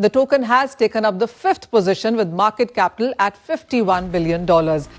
The token has taken up the 5th position with market capital at $51 billion.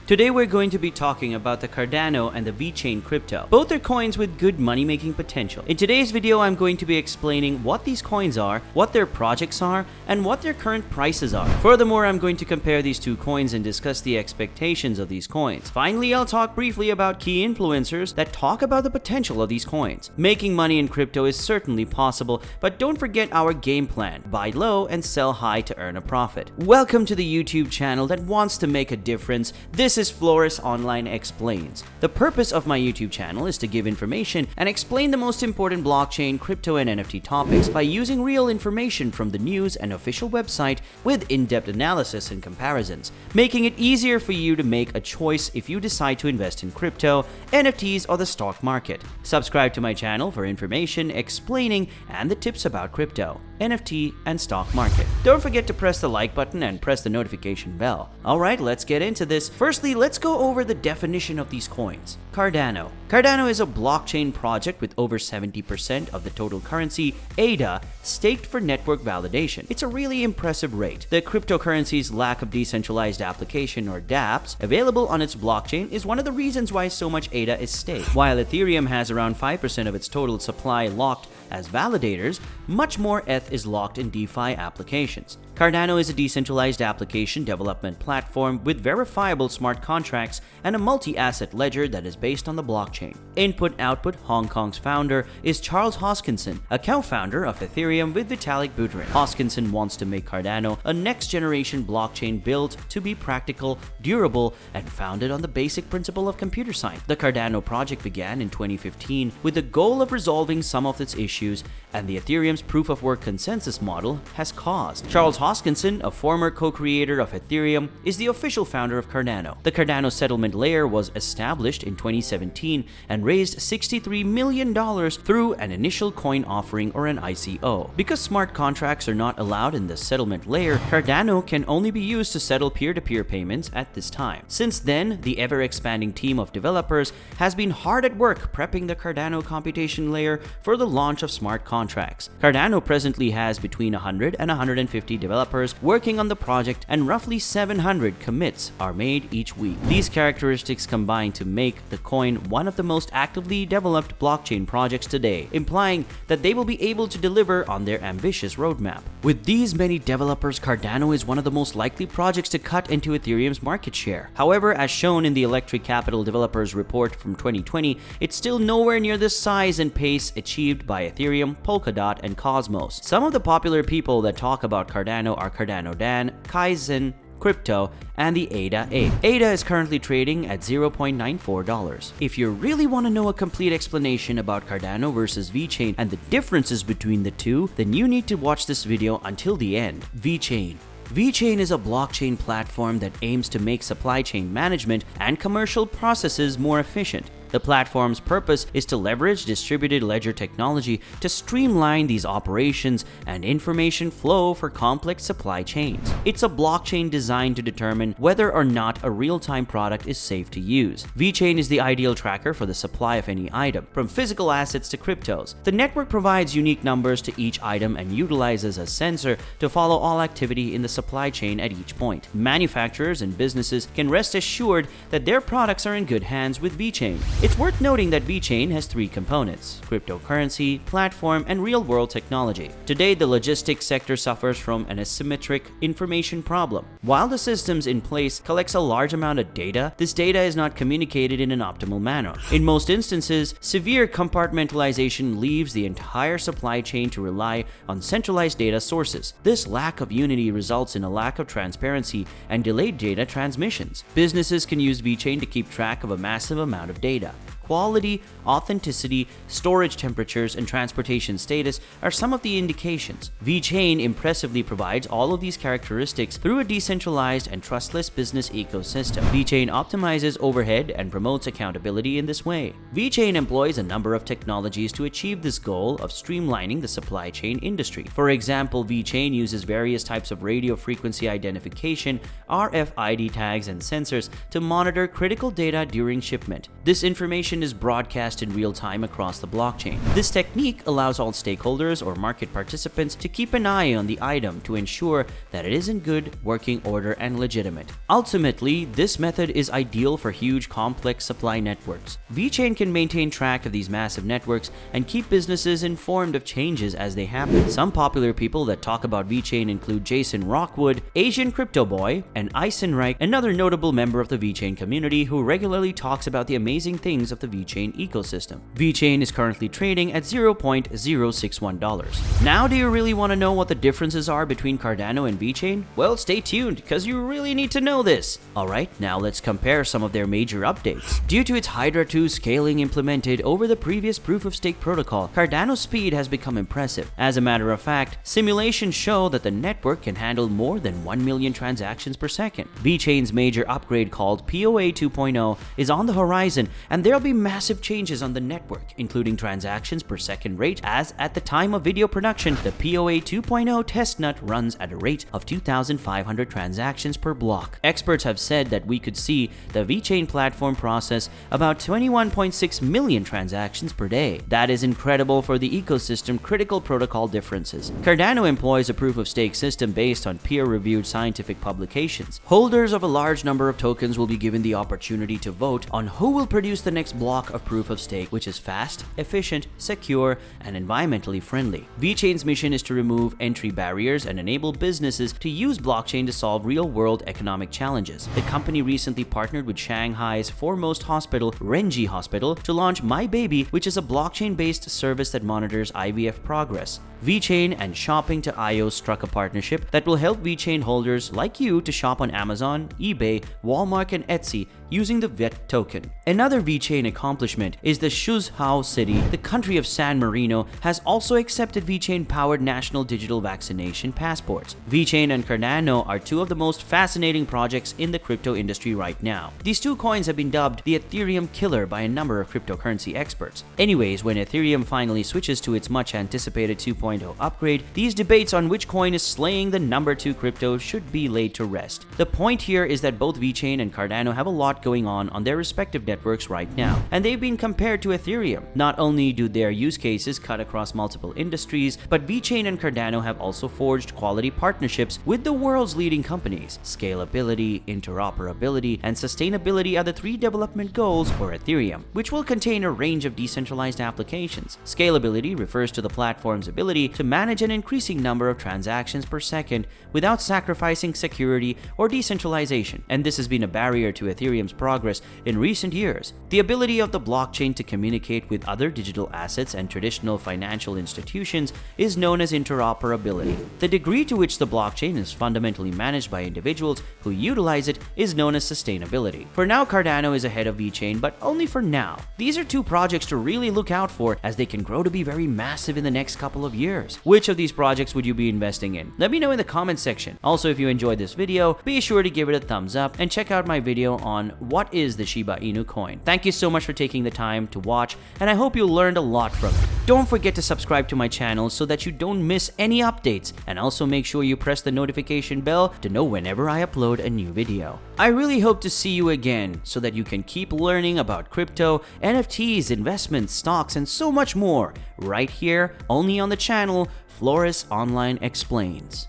Today we're going to be talking about the Cardano and the Vechain crypto. Both are coins with good money-making potential. In today's video, I'm going to be explaining what these coins are, what their projects are, and what their current prices are. Furthermore, I'm going to compare these two coins and discuss the expectations of these coins. Finally, I'll talk briefly about key influencers that talk about the potential of these coins. Making money in crypto is certainly possible, but don't forget our game plan: buy low and sell high to earn a profit. Welcome to the YouTube channel that wants to make a difference. This is Flores Online Explains. The purpose of my YouTube channel is to give information and explain the most important blockchain, crypto, and NFT topics by using real information from the news and official website with in-depth analysis and comparisons, making it easier for you to make a choice if you decide to invest in crypto, NFTs, or the stock market. Subscribe to my channel for information, explaining, and the tips about crypto, NFT, and stock market. Don't forget to press the like button and press the notification bell. Alright, let's get into this. Firstly, let's go over the definition of these coins. Cardano. Cardano is a blockchain project with over 70% of the total currency, ADA, staked for network validation. It's a really impressive rate. The cryptocurrency's lack of decentralized application, or dApps, available on its blockchain is one of the reasons why so much ADA is staked. While Ethereum has around 5% of its total supply locked as validators, much more ETH is locked in DeFi applications. Cardano is a decentralized application development platform with verifiable smart contracts and a multi-asset ledger that is based on the blockchain. Input-Output Hong Kong's founder is Charles Hoskinson, a co-founder of Ethereum with Vitalik Buterin. Hoskinson wants to make Cardano a next-generation blockchain built to be practical, durable, and founded on the basic principle of computer science. The Cardano project began in 2015 with the goal of resolving some of its issues, and the Ethereum's proof-of-work consensus model has caused. Charles Hoskinson, a former co-creator of Ethereum, is the official founder of Cardano. The Cardano settlement layer was established in 2017 and raised $63 million through an initial coin offering, or an ICO. Because smart contracts are not allowed in the settlement layer, Cardano can only be used to settle peer-to-peer payments at this time. Since then, the ever-expanding team of developers has been hard at work prepping the Cardano computation layer for the launch of smart contracts. Cardano presently has between 100 and 150 developers working on the project, and roughly 700 commits are made each week. These characteristics combine to make the coin one of the most actively developed blockchain projects today, implying that they will be able to deliver on their ambitious roadmap. With these many developers, Cardano is one of the most likely projects to cut into Ethereum's market share. However, as shown in the Electric Capital Developers Report from 2020, it's still nowhere near the size and pace achieved by Ethereum, Polkadot, and Cosmos. Some of the popular people that talk about Cardano are Cardano Dan, Kaizen, Crypto, and the ADA 8. ADA is currently trading at $0.94. If you really want to know a complete explanation about Cardano versus Vechain and the differences between the two, then you need to watch this video until the end. Vechain. Vechain is a blockchain platform that aims to make supply chain management and commercial processes more efficient. The platform's purpose is to leverage distributed ledger technology to streamline these operations and information flow for complex supply chains. It's a blockchain designed to determine whether or not a real-time product is safe to use. Vechain is the ideal tracker for the supply of any item, from physical assets to cryptos. The network provides unique numbers to each item and utilizes a sensor to follow all activity in the supply chain at each point. Manufacturers and businesses can rest assured that their products are in good hands with Vechain. It's worth noting that Vechain has three components: cryptocurrency, platform, and real-world technology. Today, the logistics sector suffers from an asymmetric information problem. While the systems in place collects a large amount of data, this data is not communicated in an optimal manner. In most instances, severe compartmentalization leaves the entire supply chain to rely on centralized data sources. This lack of unity results in a lack of transparency and delayed data transmissions. Businesses can use Vechain to keep track of a massive amount of data. Quality, authenticity, storage temperatures, and transportation status are some of the indications. Vechain impressively provides all of these characteristics through a decentralized and trustless business ecosystem. Vechain optimizes overhead and promotes accountability in this way. Vechain employs a number of technologies to achieve this goal of streamlining the supply chain industry. For example, Vechain uses various types of radio frequency identification, RFID tags, and sensors to monitor critical data during shipment. This information information is broadcast in real time across the blockchain. This technique allows all stakeholders or market participants to keep an eye on the item to ensure that it is in good working order and legitimate. Ultimately, this method is ideal for huge complex supply networks. VeChain can maintain track of these massive networks and keep businesses informed of changes as they happen. Some popular people that talk about VeChain include Jason Rockwood, Asian Crypto Boy, and Eisenreich, another notable member of the VeChain community who regularly talks about the amazing things of the VeChain ecosystem. VeChain is currently trading at $0.061. Now, do you really want to know what the differences are between Cardano and VeChain? Well, stay tuned because you really need to know this. Alright, now let's compare some of their major updates. Due to its Hydra 2 scaling implemented over the previous proof-of-stake protocol, Cardano's speed has become impressive. As a matter of fact, simulations show that the network can handle more than 1 million transactions per second. VeChain's major upgrade called POA 2.0 is on the horizon, and there'll be massive changes on the network, including transactions per second rate, as at the time of video production, the POA 2.0 testnet runs at a rate of 2,500 transactions per block. Experts have said that we could see the VeChain platform process about 21.6 million transactions per day. That is incredible for the ecosystem critical protocol differences. Cardano employs a proof-of-stake system based on peer-reviewed scientific publications. Holders of a large number of tokens will be given the opportunity to vote on who will produce the next block of proof-of-stake, which is fast, efficient, secure, and environmentally friendly. VeChain's mission is to remove entry barriers and enable businesses to use blockchain to solve real-world economic challenges. The company recently partnered with Shanghai's foremost hospital, Renji Hospital, to launch My Baby, which is a blockchain-based service that monitors IVF progress. VeChain and Shopping.io struck a partnership that will help VeChain holders like you to shop on Amazon, eBay, Walmart, and Etsy using the VET token. Another VeChain accomplishment is the Suzhou City, the country of San Marino, has also accepted VeChain-powered national digital vaccination passports. VeChain and Cardano are two of the most fascinating projects in the crypto industry right now. These two coins have been dubbed the Ethereum killer by a number of cryptocurrency experts. Anyways, when Ethereum finally switches to its much-anticipated 2.0 upgrade, these debates on which coin is slaying the number 2 crypto should be laid to rest. The point here is that both VeChain and Cardano have a lot going on their respective networks right now, and they've been compared to Ethereum. Not only do their use cases cut across multiple industries, but VeChain and Cardano have also forged quality partnerships with the world's leading companies. Scalability, interoperability, and sustainability are the 3 development goals for Ethereum, which will contain a range of decentralized applications. Scalability refers to the platform's ability to manage an increasing number of transactions per second without sacrificing security or decentralization, and this has been a barrier to Ethereum's progress in recent years. The ability of the blockchain to communicate with other digital assets and traditional financial institutions is known as interoperability. The degree to which the blockchain is fundamentally managed by individuals who utilize it is known as sustainability. For now, Cardano is ahead of VeChain, but only for now. These are 2 projects to really look out for as they can grow to be very massive in the next couple of years. Which of these projects would you be investing in? Let me know in the comments section. Also, if you enjoyed this video, be sure to give it a thumbs up and check out my video on what is the Shiba Inu coin. Thank you so much for taking the time to watch, and I hope you learned a lot from it. Don't forget to subscribe to my channel so that you don't miss any updates, and also make sure you press the notification bell to know whenever I upload a new video. I really hope to see you again so that you can keep learning about crypto, NFTs, investments, stocks, and so much more right here only on the channel Flores Online Explains.